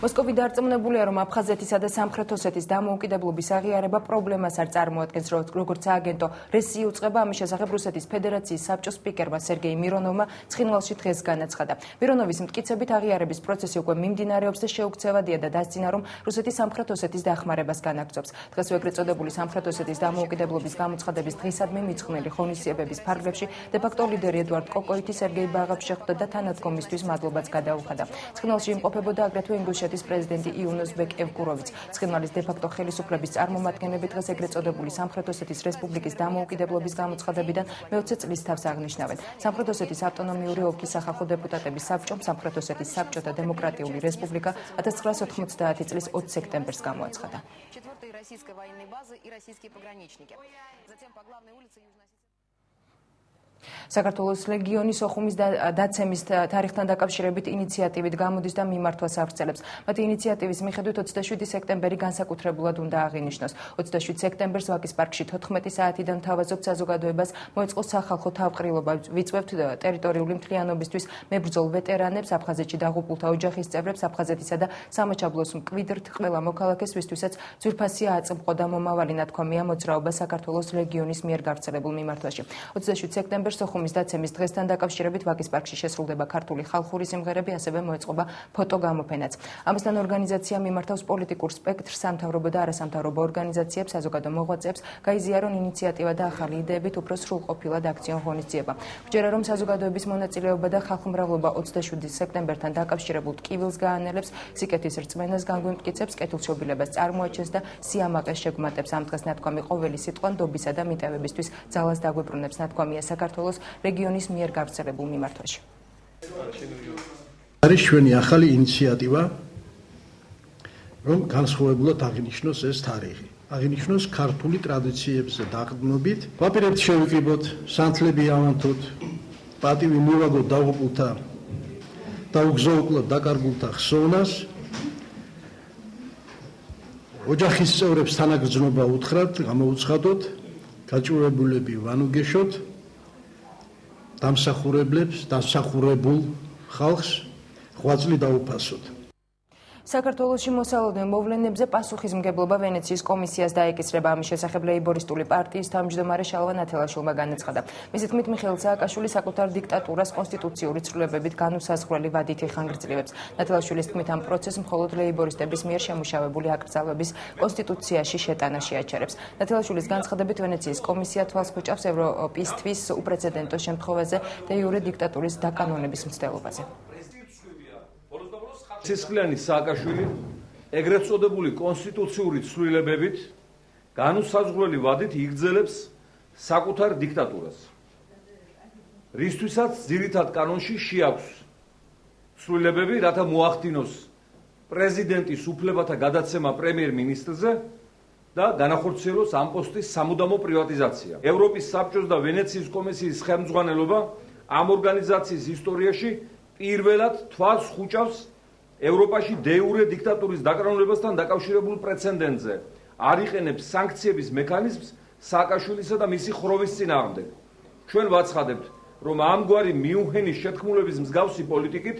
მოსკოვი დარწმუნებულია, რომ აფხაზეთისა და სამხრეთ ოსეთის დამოუკიდებლობის აღიარება პრობლემას არ წარმოადგენს, როგორც სააგენტო რესი იუწყება. ამის შესახებ რუსეთის ფედერაციის საბჭოს სპიკერმა სერგეი მირონოვმა ცხინვალში დღეს განაცხადა. მირონოვის მტკიცებით აღიარების პროცესი უკვე მიმდინარეობს და შეუქცევადია და დასძინა, რომ რუსეთი სამხრეთ ოსეთის დახმარებას განაგრძობს. დღეს ეგრეთ წოდებული სამხრეთ ოსეთის დამოუკიდებლობის გამოცხადების დღისადმი მიძღვნილი ღონისძიებების ფარგლებში დე-ფაქტო ლიდერი ედუარდ კოკოიტი სერგეი ბაღავს შეხვდა და თანადგომისთვის მადლობაც გადაუხადა. ცხინვალში იმყოფებოდა აგრეთვე ინგუშეთის პრეზიდენტი იუნუსბეკ ევკუროვიც. ცხინვალის დე-ფაქტო ხელისუფლების წარმომადგენლები დღეს ეგრეთ წოდებული სამხრეთ ოსეთის რესპუბლიკის დამოუკიდებლობის გამოცხადებიდან მე-20 წლის თავს აღნიშნავენ. სამხრეთ ოსეთის ავტონომიური ოლქის სახალხო დეპუტატების საბჭომ სამხრეთ osეთის საბჭოთა დემოკრატიული რესპუბლიკა 1990 წლის 20 სექტემბერს გამოაცხადა. საქართველოს ლეგიონის ოხუმის დაცემის თარიღთან დაკავშირებით ინიციატივით გამოდის და მიმართვას ავრცელებს. მათი ინიციატივის მიხედვით 27 სექტემბერი განსაკუთრებულად უნდა აღინიშნოს. 27 სექტემბერს ვაკის პარკში 14 საათიდან თავაზობთ საზოგადოებას მოეწყოს სახალხო თავყრილობა. ვიწვევთ ტერიტორიული მთლიანობისთვის მებრძოლ ვეტერანებს, აფხაზეთში დაღუპულთა ოჯახის წევრებს, აფხაზეთისა და სამაჩაბლოს მკვიდრთ ყველა მოქალაქეს, ვისთვისაც ძვირფასია აწმყო და მომავალი ნათქვამია მოძრაობა საქართველოს ლეგიონის მიერ გავრცელებულ მიმართვაში. 27 სექტემბერს ოხუმის დაცემის დღესთან დაკავშირებით ვაკის პარკში შესრულდება ქართული ხალხური სიმღერები, ასევე მოეწყობა ფოტოგამოფენაც. ამასთან ორგანიზაცია მიმართავს პოლიტიკურ სპექტრს, სამთავრობო და არასამთავრობო ორგანიზაციებს, საზოგადო მოღვაწეებს, გაიზიარონ ინიციატივა და ახალი იდეებით უფრო სრულყოფილად აქციონ ღონისძიება. ვჯერა, რომ საზოგადოების მონაწილეობა და ხალხმრავლობა 27 სექტემბერთან დაკავშირებულ ტკივილს გაანელებს, სიკეთის რწმენას განგვიმტკიცებს, კეთილშობილებას წარმოაჩენს და სიამაყეს შეგვმატებს. ამ დღეს ნათქვამი ყოველი სიტყვა ნდობისა და მიტევებისთვის ძალას დაგვიბრუნებს. ნათქვამია საქართველოს რეგიონის მიერ გავრცელებულ მიმართვაში. არის ჩვენი ახალი ინიციატივა, რომ განსხვავებულად აღინიშნოს ეს თარიღი. აღინიშნოს ქართული ტრადიციებზე დაყრდნობით. ვაპირებთ შევიკრიბოთ, სანთლები ავანთოთ, პატივი მივაგოთ დაღუპულთა და უგზაუკლად დაკარგულთა ხსოვნას. ოჯახის წევრებს თანაგრძნობა უთხრათ, გამოუცხადოთ, გაჭირვებულები ვანუგეშოთ. დამსახურებულ ხალხს ღვაწლი დაუფასოთ. საქართველოში მოსალოდნელ მოვლენებზე პასუხისმგებლობა ვენეციის კომისიას დაეკისრება. ამის შესახებ ლეიბორისტული პარტიის თავმჯდომარე შალვა ნათელაშვილმა განაცხადა. მისი თქმით, მიხეილ სააკაშვილი საკუთარ დიქტატურას კონსტიტუციური ცვლილებებით განუსაზღვრელი ვადით იხანგრძლივებს. ნათელაშვილის თქმით, ამ პროცესს მხოლოდ ლეიბორისტების მიერ შემუშავებული აკრძალვების კონსტიტუციაში შეტანა შეაჩერებს. ნათელაშვილის განცხადებით, ვენეციის კომისია თვალს ხუჭავს ევროპისთვის უპრეცედენტო შემთხვევაზე და იურე დიქტატურის დაკანონების მცდელობაზე. სისხლიანი სააკაშვილი ეგრეთ წოდებული კონსტიტუციური ცვლილებებით განუსაზღვრელი ვადით იგრძელებს საკუთარ დიქტატურას, რისთვისაც ძირითად კანონში შეაქვს ცვლილებები, რათა მოახდინოს პრეზიდენტის უფლებათა გადაცემა პრემიერ-მინისტრზე და განახორციელოს ამ პოსტის სამუდამო პრივატიზაცია. ევროპის საბჭოს და ვენეციის კომისიის ხელმძღვანელობა ამ ორგანიზაციის ისტორიაში პირველად თვალს ხუჭავს ევროპაში დე-იურე დიქტატურის დაკრავნებასთან დაკავშირებულ პრეცედენტზე. არ იყენებს სანქციების მექანიზმს სააკაშვილისა და მისი ხროვის წინააღმდეგ. ჩვენ ვაცხადებთ, რომ ამგვარი მიუნხენის შეთქმულების მსგავსი პოლიტიკით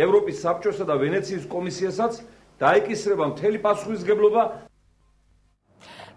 ევროპის საბჭოსა და ვენეციის კომისიასაც დაეკისრება მთელი პასუხისმგებლობა.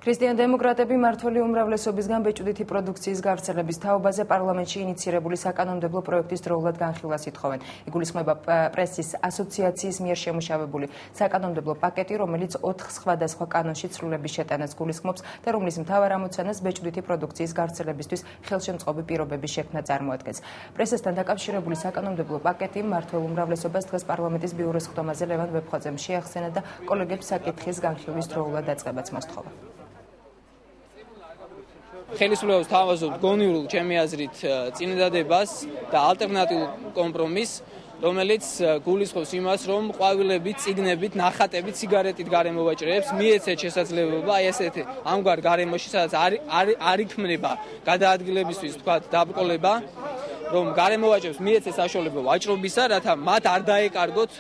ქრისტიან-დემოკრატები მმართველი უმრავლესობისგან ბეჭდვითი პროდუქციის გავრცელების თაობაზე პარლამენტში ინიცირებული საკანონმდებლო პროექტის დროულად განხილვას ითხოვენ. იგულისხმება პრესის ასოციაციის მიერ შემუშავებული საკანონმდებლო პაკეტი, რომელიც 4 სხვადასხვა კანონში ცვლილების შეტანას გულისხმობს და რომლის მთავარ ამოცანას ბეჭდვითი პროდუქციის გავრცელებისთვის ხელშემწყობი პირობების შექმნა წარმოადგენს. პრესასთან დაკავშირებული საკანონმდებლო პაკეტი მმართველ უმრავლესობას დღეს პარლამენტის ბიუროს ხდომაზე ლევან ვეფხვაძემ შეახსენა და კოლეგებს საკითხის განხილვის დროულად დაწყებაც მოსთხოვა. ხელისუფლებას თავაზობთ გონივრულ ჩემი აზრით წინადადებას და ალტერნატიულ კომპრომისს, რომელიც გულისხმობს იმას, რომ ყვავილებით, წიგნებით, ნახატებით, სიგარეტით გარემოვაჭრეებს მიეცეთ შესაძლებლობა აი ესეთი ამგვარ გარემოში, სადაც არ იქმნება გადაადგილებისთვის თქვათ დაბრკოლება, რომ გარემოვაჭრეებს მიეცეთ საშუალება ვაჭრობისა, რათა მათ არ დაეკარგოთ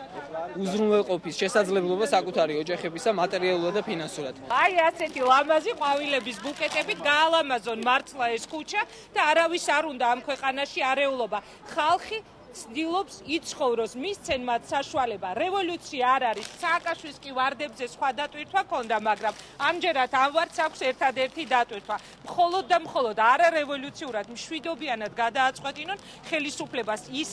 უზრუნველყოფის შესაძლებლობა საკუთარი ოჯახებისა მატერიალურად და ფინანსურად. აი ასეთი ლამაზი ყვავილების ბუკეტებით გაალამაზონ მართლა ეს ქუჩა და არავის არ უნდა ამ ქვეყანაში არეულობა. ხალხი ცდილობს იცხოვროს, მისცენ მათ საშუალება. რევოლუცია არ არის, სააკაშვილის კი ვარდებზე სხვა დატვირთვა ქონდა, მაგრამ ამჯერად ამ ვარდს აქვს ერთადერთი დატვირთვა. მხოლოდ და მხოლოდ არა რევოლუციურად, მშვიდობიანად გადააწყვეტინონ ხელისუფლებას ის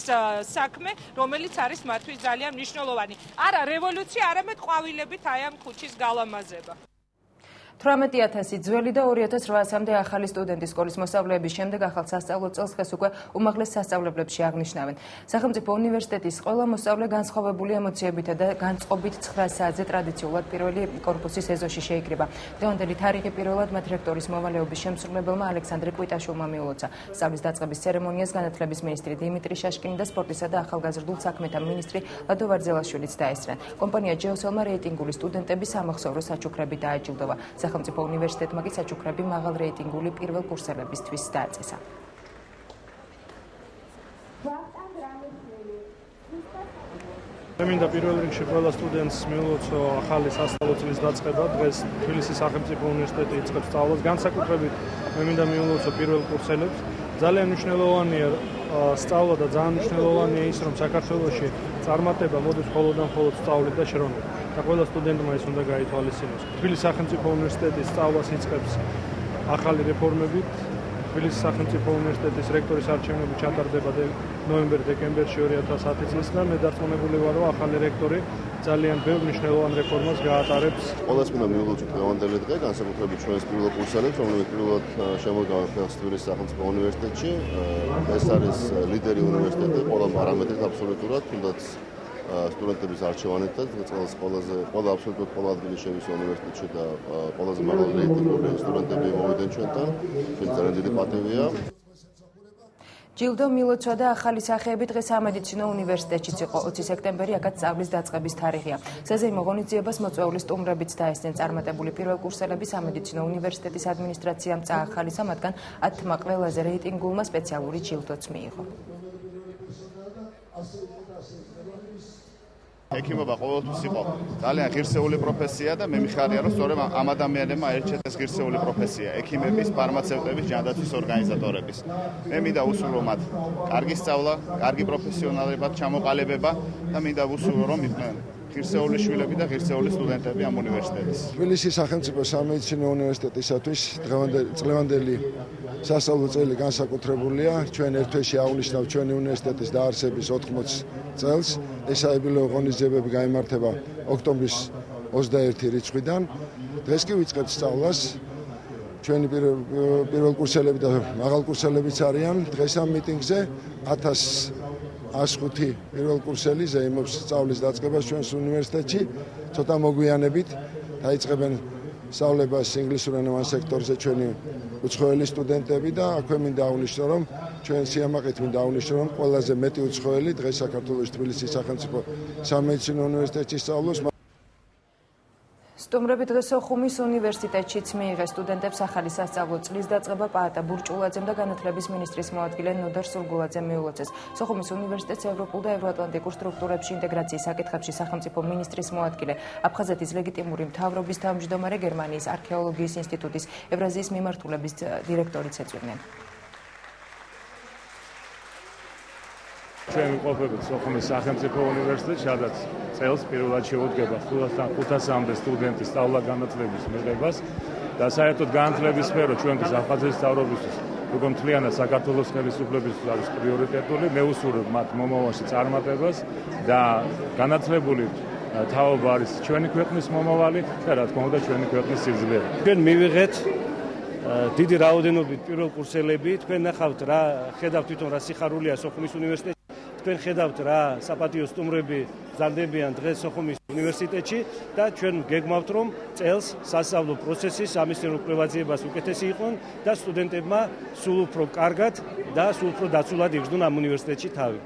საქმე, რომელიც არის მათთვის ძალიან მნიშვნელოვანი. არა რევოლუცია, არამედ ყვავილებით აი ამ ქუჩის გალამაზება. 18,000 ძველი და 2,800-მდე ახალი სტუდენტი სკოლის მოსწავლეების შემდეგ ახალ სასწავლო წელს დღეს უკვე უმაღლეს სასწავლებლებში აღნიშნავენ. სახელმწიფო უნივერსიტეტის ყველა მოსწავლე განსხვავებული ემოციებითა და განწყობით 9 საათზე ტრადიციულად პირველი კორპუსის ეზოში შეიკრიბა. დღევანდელი თარიღი პირველად მათ რექტორის მოვალეობის შემსრულებელმა ალექსანდრე კვიტაშვილმა მიულოცა. სწავლის დაწყების ცერემონიას განათლების მინისტრი დიმიტრი შაშკინი და სპორტისა და ახალგაზრდულ საქმეთა მინისტრი ლადო ვარძელაშვილიც დაესწრნენ. კომპანია ჯეოსელმა რეიტინგული სტუდენტები სამახსოვრო საჩუქრებით დააჯილდოვა. სახელმწიფო უნივერსიტეტმა კი საჩუქრები მაღალ რეიტინგული პირველ კურსელებისთვის დააწესა. მე მინდა პირველ რიგში ყველა სტუდენტს მიულოცო ახალი სასწავლო წლის დაწყება. დღეს თბილისის სახელმწიფო უნივერსიტეტი იწყებს სწავლას. განსაკუთრებით მე მინდა მიულოცო პირველ კურსელებს. ძალიან მნიშვნელოვანია სწავლა და ძალიან მნიშვნელოვანია ის, რომ საქართველოში წარმატება მოდის მხოლოდ და მხოლოდ სწავლით და შრომით. და ყველა სტუდენტმა ის უნდა გაითვალისწინოს. თბილისის სახელმწიფო უნივერსიტეტის სწავლას იწყებს ახალი რეფორმებით. თბილისის სახელმწიფო უნივერსიტეტის რექტორის არჩევნები ჩატარდება ნოემბერ-დეკემბერში 2010 წლისგან. მე დარწმუნებული ვარ, რომ ახალი რექტორი ძალიან ბევრ მნიშვნელოვან რეფორმას გაატარებს. ყველას მინდა მიულოცოთ დღევანდელი დღე, განსაკუთრებით ჩვენს პირველ კურსელებს, რომლებიც პირველად შემოგავენ ხელს თბილისის სახელმწიფო უნივერსიტეტში. ეს არის ლიდერი უნივერსიტეტი ყველა პარამეტრით აბსოლუტურად, თუნდაც სტუდენტების არჩევანითაც წელს ყველა აბსოლუტურად ყველა ადგილი შევისვა უნივერსიტეტში და ყველაზე მაღალი რეიტინგური სტუდენტები მოვიდნენ ჩვენთან. ეს ძალიან დიდი პატივია. ჯილდო მილოცვა და ახალი სახეები დღეს სამედიცინო უნივერსიტეტშიც იყო. 20 სექტემბერი აქაც სწავლის დაწყების თარიღია. საზეიმო ღონისძიებას მოწვეული სტუმრებიც დაესწრნენ. წარმატებული პირველ კურსელები სამედიცინო უნივერსიტეტის ადმინისტრაციამ წაახალისა, მათგან 10-მა ყველაზე რეიტინგულმა სპეციალური ჯილდოც მიიღო. ექიმობა ყოველთვის იყო ძალიან ღირსეული პროფესია და მე მიხარია, რომ სწორედ ამ ადამიანებმა აირჩიეს ღირსეული პროფესია ექიმების, ფარმაცევტების, ჯანდაცვის ორგანიზატორების. მე მინდა ვუსურვო მათ კარგი სწავლა, კარგი პროფესიონალებად ჩამოყალიბება და მინდა ვუსურვო, რომ იყვნენ ღირსეული შვილები და ღირსეული სტუდენტები ამ უნივერსიტეტის. თბილისის სახელმწიფო სამედიცინო უნივერსიტეტისათვის წლევანდელი სასწავლო წელი განსაკუთრებულია. ჩვენ ერთ თვეში აღნიშნავთ ჩვენი უნივერსიტეტის დაარსების 80 წელს. ეს საიუბილეო ღონისძიებები გაიმართება ოქტომბრის 21 რიცხვიდან. დღეს კი ვიწყებთ სწავლას. ჩვენი პირველ კურსელები და მაღალ კურსელებიც არიან. დღეს ამ მიტინგზე 1105 პირველ კურსელი ზეიმობს სწავლის დაწყებას ჩვენს უნივერსიტეტში. ცოტა მოგვიანებით დაიწყებენ სწავლებას ინგლისურენოვან სექტორზე ჩვენი უცხოელი სტუდენტები და აქვე მინდა აღნიშნო, რომ ჩვენ სიამაყით მინდა აღნიშნო, რომ ყველაზე მეტი უცხოელი დღეს საქართველოს თბილისის სახელმწიფო სამედიცინო უნივერსიტეტში სწავლობს. სტუმრები დღეს სოხუმის უნივერსიტეტშიც მიიღეს სტუდენტებს ახალი სასწავლო წლის დაწყება პაატა ბურჭულაძემ და განათლების მინისტრის მოადგილე ნოდარ სულგულაძემ მიულოცეს. სოხუმის უნივერსიტეტს ევროპულ და ევროატლანტიკურ სტრუქტურებში ინტეგრაციის საკითხებში სახელმწიფო მინისტრის მოადგილე, აფხაზეთის ლეგიტიმური მთავრობის თავმჯდომარე, გერმანიის არქეოლოგიის ინსტიტუტის ევრაზიის მიმართულების დირექტორიც ეწვივნენ. ჩვენ ვიყოფებით სოხუმის სახელმწიფო უნივერსიტეტში, სადაც წელს პირველად შეუდგება 500-მდე სტუდენტის სწავლა-განათლების მიღებას და საერთოდ განათლების სფერო ჩვენთვის აფხაზეთის მთავრობისთვის, როგორც მთლიანად საქართველოს ხელისუფლებისთვის არის პრიორიტეტული. მე ვუსურვებ მათ მომავალში წარმატებას და განათლებული თაობა არის ჩვენი ქვეყნის მომავალი და რა თქმა უნდა ჩვენი ქვეყნის სიძლიერე. ჩვენ მივიღეთ დიდი რაოდენობით პირველ კურსელები. თქვენ ნახავთ რა ხედავთ თვითონ რა სიხარულია სოხუმის უნივერსიტეტში. თქვენ ხედავთ რა საპატიო სტუმრები ზარდებიან დღეს სოხუმის უნივერსიტეტში და ჩვენ გეგმავთ, რომ წელს სასწავლო პროცესი სამეცნიერო კვლევაძიებას უკეთესი იყოს და სტუდენტებმა სულ უფრო კარგად და სულ უფრო დაცულად იგრძნონ ამ უნივერსიტეტში თავი.